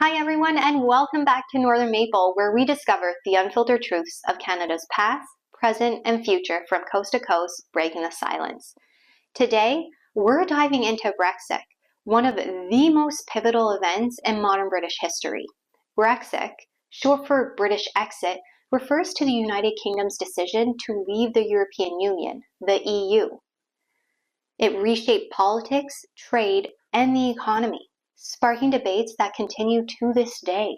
Hi everyone, and welcome back to Northern Maple, where we discover the unfiltered truths of Canada's past, present, and future from coast to coast, breaking the silence. Today, we're diving into Brexit, one of the most pivotal events in modern British history. Brexit, short for British exit, refers to the United Kingdom's decision to leave the European Union, the EU. It reshaped politics, trade, and the economy, sparking debates that continue to this day.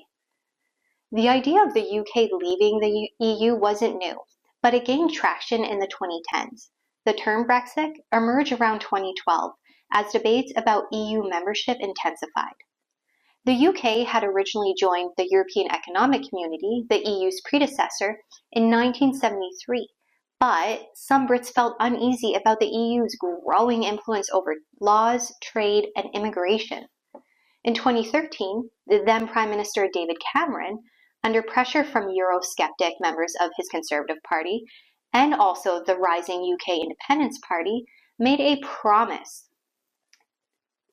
The idea of the UK leaving the EU wasn't new, but it gained traction in the 2010s. The term Brexit emerged around 2012 as debates about EU membership intensified. The UK had originally joined the European Economic Community, the EU's predecessor, in 1973. But some Brits felt uneasy about the EU's growing influence over laws, trade, and immigration. In 2013, the then Prime Minister David Cameron, under pressure from Eurosceptic members of his Conservative Party and also the rising UK Independence Party, made a promise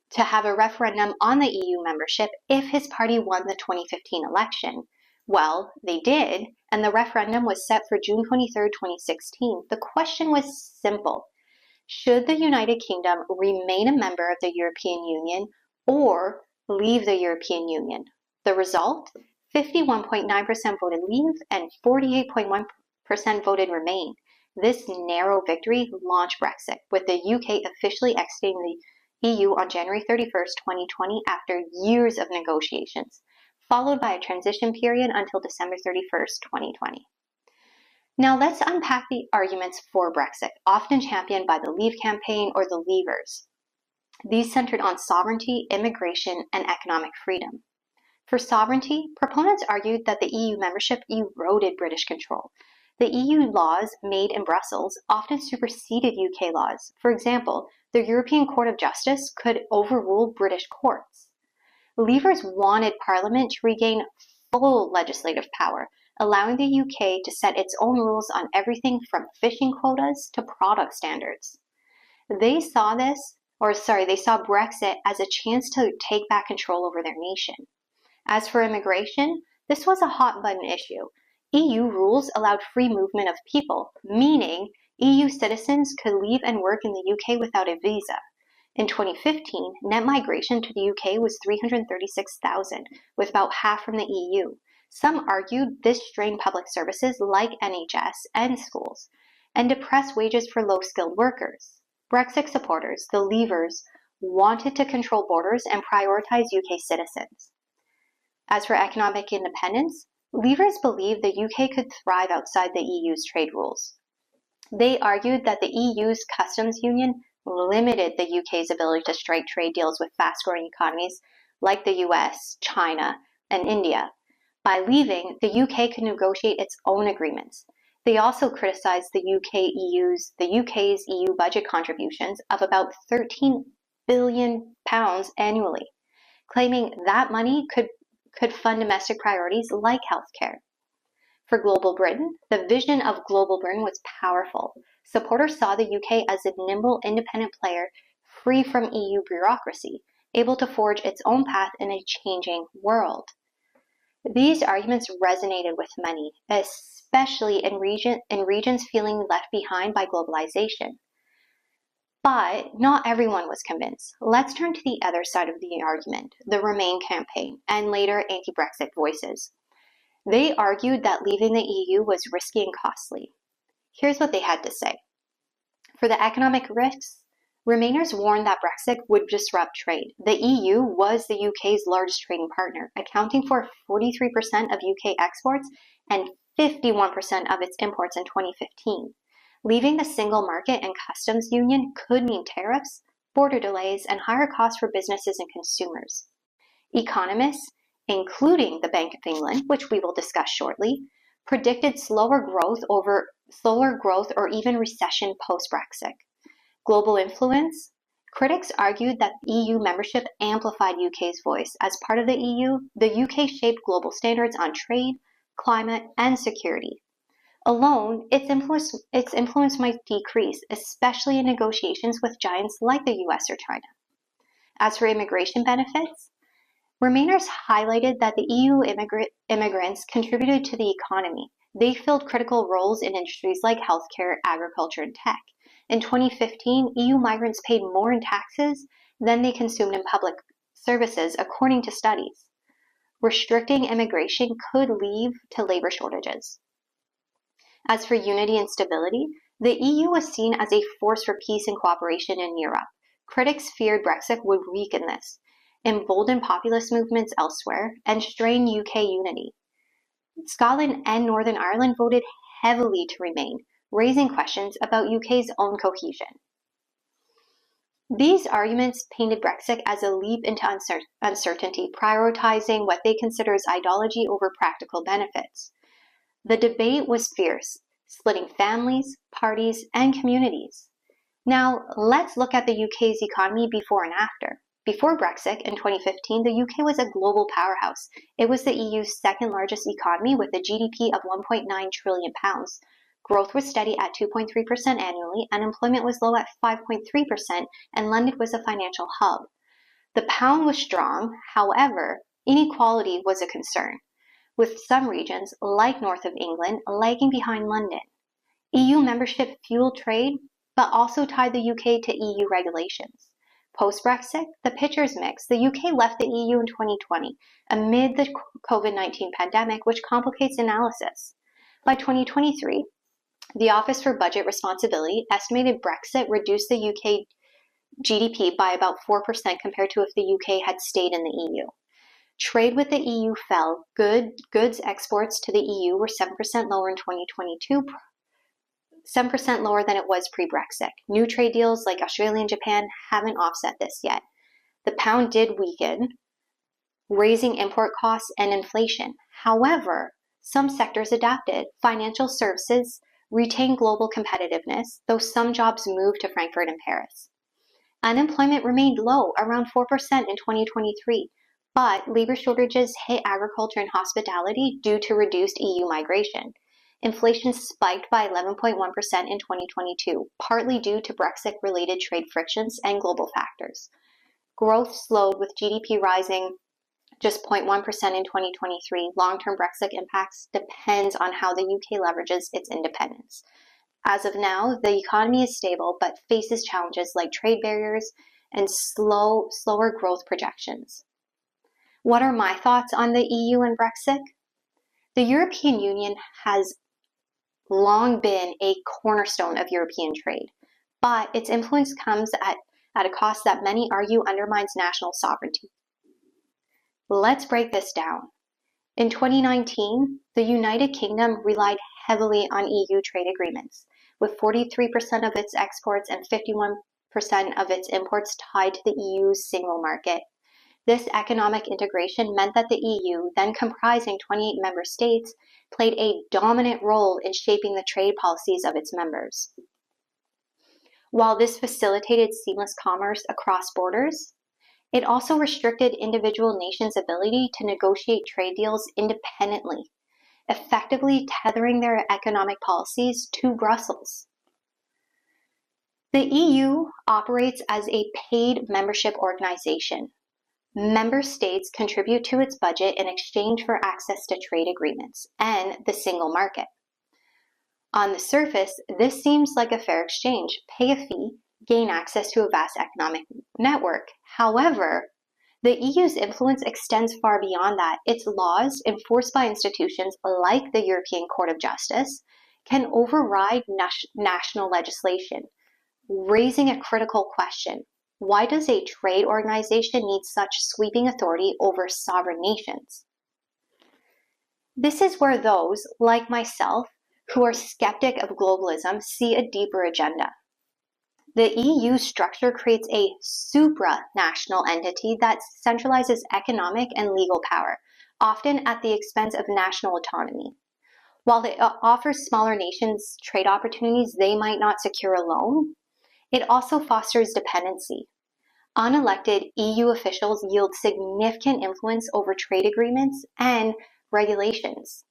to have a referendum on the EU membership if his party won the 2015 election. Well, they did, and the referendum was set for June 23, 2016. The question was simple. Should the United Kingdom remain a member of the European Union or leave the European Union? The result? 51.9% voted leave and 48.1% voted remain. This narrow victory launched Brexit, with the UK officially exiting the EU on January 31, 2020 after years of negotiations, followed by a transition period until December 31, 2020. Now let's unpack the arguments for Brexit, often championed by the Leave campaign or the Leavers. These centered on sovereignty, immigration, and economic freedom. For sovereignty, proponents argued that the EU membership eroded British control. The EU laws made in Brussels often superseded UK laws. For example, the European Court of Justice could overrule British courts. Leavers wanted Parliament to regain full legislative power, allowing the UK to set its own rules on everything from fishing quotas to product standards. They saw Brexit as a chance to take back control over their nation. As for immigration, this was a hot-button issue. EU rules allowed free movement of people, meaning EU citizens could leave and work in the UK without a visa. In 2015, net migration to the UK was 336,000, with about half from the EU. Some argued this strained public services like NHS and schools, and depressed wages for low-skilled workers. Brexit supporters, the Leavers, wanted to control borders and prioritize UK citizens. As for economic independence, Leavers believed the UK could thrive outside the EU's trade rules. They argued that the EU's customs union limited the UK's ability to strike trade deals with fast-growing economies like the US, China, and India. By leaving, the UK could negotiate its own agreements. They also criticized the UK's EU budget contributions of about £13 billion annually, claiming that money could fund domestic priorities like healthcare. For Global Britain, the vision of Global Britain was powerful. Supporters saw the UK as a nimble, independent player, free from EU bureaucracy, able to forge its own path in a changing world. These arguments resonated with many, especially in regions feeling left behind by globalization. But not everyone was convinced. Let's turn to the other side of the argument, the Remain campaign, and later anti-Brexit voices. They argued that leaving the EU was risky and costly. Here's what they had to say. For the economic risks, Remainers warned that Brexit would disrupt trade. The EU was the UK's largest trading partner, accounting for 43% of UK exports and 51% of its imports in 2015. Leaving the single market and customs union could mean tariffs, border delays, and higher costs for businesses and consumers. Economists, including the Bank of England, which we will discuss shortly, predicted slower growth or even recession post-Brexit. Global influence. Critics argued that EU membership amplified UK's voice. As part of the EU, the UK shaped global standards on trade, climate, and security. Alone, its influence might decrease, especially in negotiations with giants like the US or China. As for immigration benefits, Remainers highlighted that the EU immigrants contributed to the economy. They filled critical roles in industries like healthcare, agriculture, and tech. In 2015, EU migrants paid more in taxes than they consumed in public services, according to studies. Restricting immigration could lead to labor shortages. As for unity and stability, the EU was seen as a force for peace and cooperation in Europe. Critics feared Brexit would weaken this, embolden populist movements elsewhere, and strain UK unity. Scotland and Northern Ireland voted heavily to remain, raising questions about UK's own cohesion. These arguments painted Brexit as a leap into uncertainty, prioritizing what they consider as ideology over practical benefits. The debate was fierce, splitting families, parties, and communities. Now, let's look at the UK's economy before and after. Before Brexit in 2015, the UK was a global powerhouse. It was the EU's second largest economy with a GDP of £1.9 trillion. Growth was steady at 2.3% annually, unemployment was low at 5.3%, and London was a financial hub. The pound was strong, however, inequality was a concern, with some regions, like north of England, lagging behind London. EU membership fueled trade, but also tied the UK to EU regulations. Post-Brexit, the picture is mixed. The UK left the EU in 2020 amid the COVID-19 pandemic, which complicates analysis. By 2023, the Office for Budget Responsibility estimated Brexit reduced the UK GDP by about 4% compared to if the UK had stayed in the EU. Trade with the EU fell. Goods exports to the EU were 7% lower in 2022, 7% lower than it was pre-Brexit. New trade deals like Australia and Japan haven't offset this yet. The pound did weaken, raising import costs and inflation. However, some sectors adapted. Financial services retained global competitiveness, though some jobs moved to Frankfurt and Paris. Unemployment remained low, around 4% in 2023, but labor shortages hit agriculture and hospitality due to reduced EU migration. Inflation spiked by 11.1% in 2022, partly due to Brexit-related trade frictions and global factors. Growth slowed, with GDP rising just 0.1% in 2023. Long-term Brexit impacts depends on how the UK leverages its independence. As of now, the economy is stable, but faces challenges like trade barriers and slower growth projections. What are my thoughts on the EU and Brexit? The European Union has long been a cornerstone of European trade, but its influence comes at a cost that many argue undermines national sovereignty. Let's break this down. In 2019, the United Kingdom relied heavily on EU trade agreements, with 43% of its exports and 51% of its imports tied to the EU's single market. This economic integration meant that the EU, then comprising 28 member states, played a dominant role in shaping the trade policies of its members. While this facilitated seamless commerce across borders, it also restricted individual nations' ability to negotiate trade deals independently, effectively tethering their economic policies to Brussels. The EU operates as a paid membership organization. Member states contribute to its budget in exchange for access to trade agreements and the single market. On the surface, this seems like a fair exchange. Pay a fee, gain access to a vast economic network. However, the EU's influence extends far beyond that. Its laws, enforced by institutions like the European Court of Justice, can override national legislation, raising a critical question. Why does a trade organization need such sweeping authority over sovereign nations? This is where those, like myself, who are skeptic of globalism see a deeper agenda. The EU structure creates a supranational entity that centralizes economic and legal power, often at the expense of national autonomy. While it offers smaller nations trade opportunities they might not secure alone, it also fosters dependency. Unelected EU officials yield significant influence over trade agreements and regulations,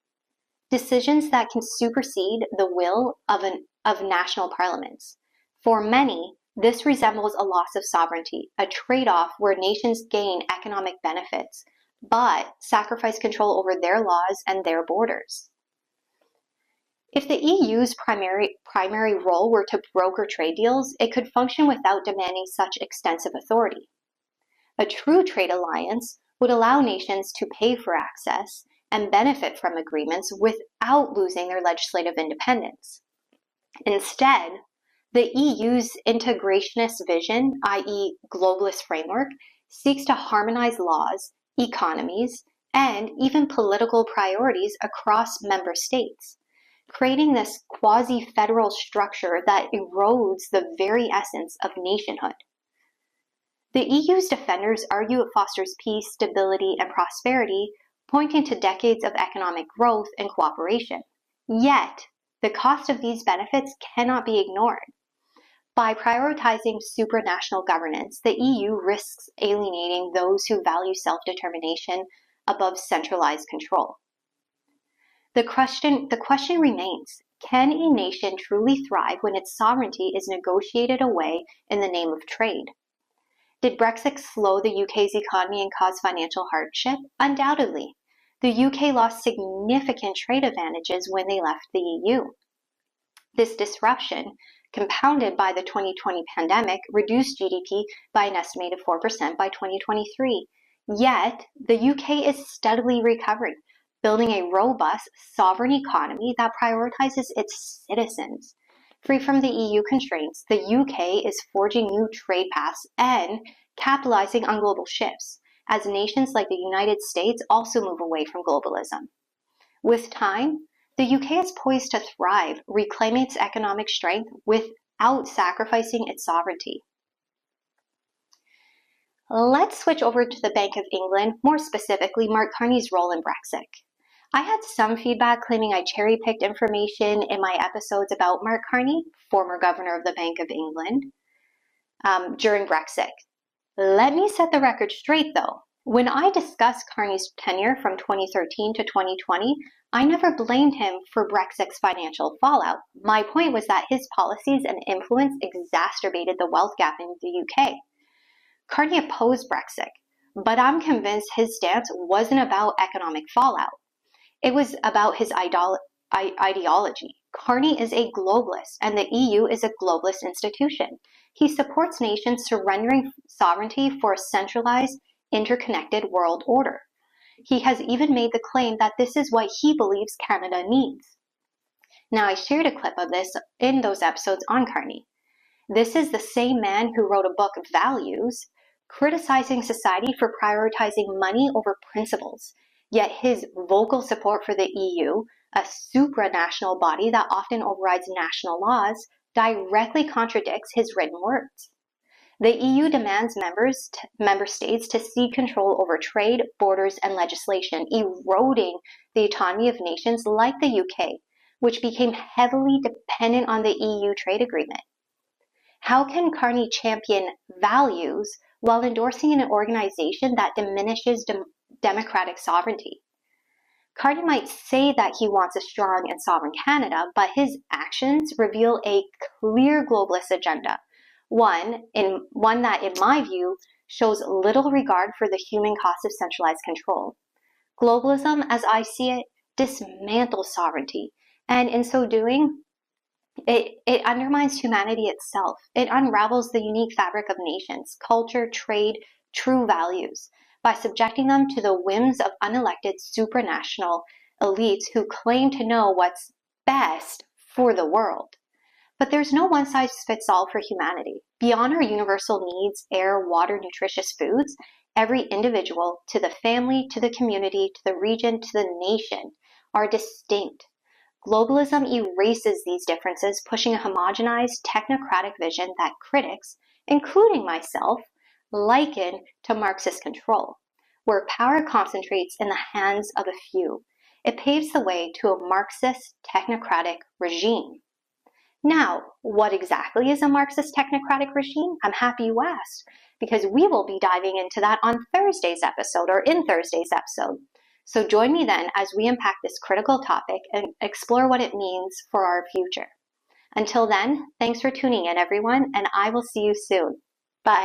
decisions that can supersede the will of national parliaments. For many, this resembles a loss of sovereignty, a trade-off where nations gain economic benefits but sacrifice control over their laws and their borders. If the EU's primary role were to broker trade deals, it could function without demanding such extensive authority. A true trade alliance would allow nations to pay for access and benefit from agreements without losing their legislative independence. Instead, the EU's integrationist vision, i.e. globalist framework, seeks to harmonize laws, economies, and even political priorities across member states, creating this quasi-federal structure that erodes the very essence of nationhood. The EU's defenders argue it fosters peace, stability, and prosperity, pointing to decades of economic growth and cooperation. Yet, the cost of these benefits cannot be ignored. By prioritizing supranational governance, the EU risks alienating those who value self-determination above centralized control. The question remains, can a nation truly thrive when its sovereignty is negotiated away in the name of trade? Did Brexit slow the UK's economy and cause financial hardship? Undoubtedly. The UK lost significant trade advantages when they left the EU. This disruption, compounded by the 2020 pandemic, reduced GDP by an estimated 4% by 2023. Yet, the UK is steadily recovering, building a robust, sovereign economy that prioritizes its citizens. Free from the EU constraints, the UK is forging new trade paths and capitalizing on global shifts, as nations like the United States also move away from globalism. With time, the UK is poised to thrive, reclaiming its economic strength without sacrificing its sovereignty. Let's switch over to the Bank of England, more specifically Mark Carney's role in Brexit. I had some feedback claiming I cherry-picked information in my episodes about Mark Carney, former governor of the Bank of England, during Brexit. Let me set the record straight though. When I discussed Carney's tenure from 2013 to 2020, I never blamed him for Brexit's financial fallout. My point was that his policies and influence exacerbated the wealth gap in the UK. Carney opposed Brexit, but I'm convinced his stance wasn't about economic fallout. It was about his ideology. Carney is a globalist, and the EU is a globalist institution. He supports nations surrendering sovereignty for a centralized, interconnected world order. He has even made the claim that this is what he believes Canada needs. Now, I shared a clip of this in those episodes on Carney. This is the same man who wrote a book, Values, criticizing society for prioritizing money over principles. Yet his vocal support for the EU, a supranational body that often overrides national laws, directly contradicts his written words. The EU demands member states to cede control over trade, borders, and legislation, eroding the autonomy of nations like the UK, which became heavily dependent on the EU trade agreement. How can Carney champion values while endorsing an organization that diminishes democratic sovereignty? Carney might say that he wants a strong and sovereign Canada, but his actions reveal a clear globalist agenda, one that, in my view, shows little regard for the human cost of centralized control. Globalism, as I see it, dismantles sovereignty, and in so doing, it undermines humanity itself. It unravels the unique fabric of nations, culture, trade, true values, by subjecting them to the whims of unelected supranational elites who claim to know what's best for the world. But there's no one-size-fits-all for humanity. Beyond our universal needs, air, water, nutritious foods, every individual, to the family, to the community, to the region, to the nation, are distinct. Globalism erases these differences, pushing a homogenized, technocratic vision that critics, including myself, liken to Marxist control, where power concentrates in the hands of a few. It paves the way to a Marxist technocratic regime. Now, what exactly is a Marxist technocratic regime? I'm happy you asked, because we will be diving into that on Thursday's episode, or in Thursday's episode. So join me then as we unpack this critical topic and explore what it means for our future. Until then, thanks for tuning in, everyone, and I will see you soon. Bye.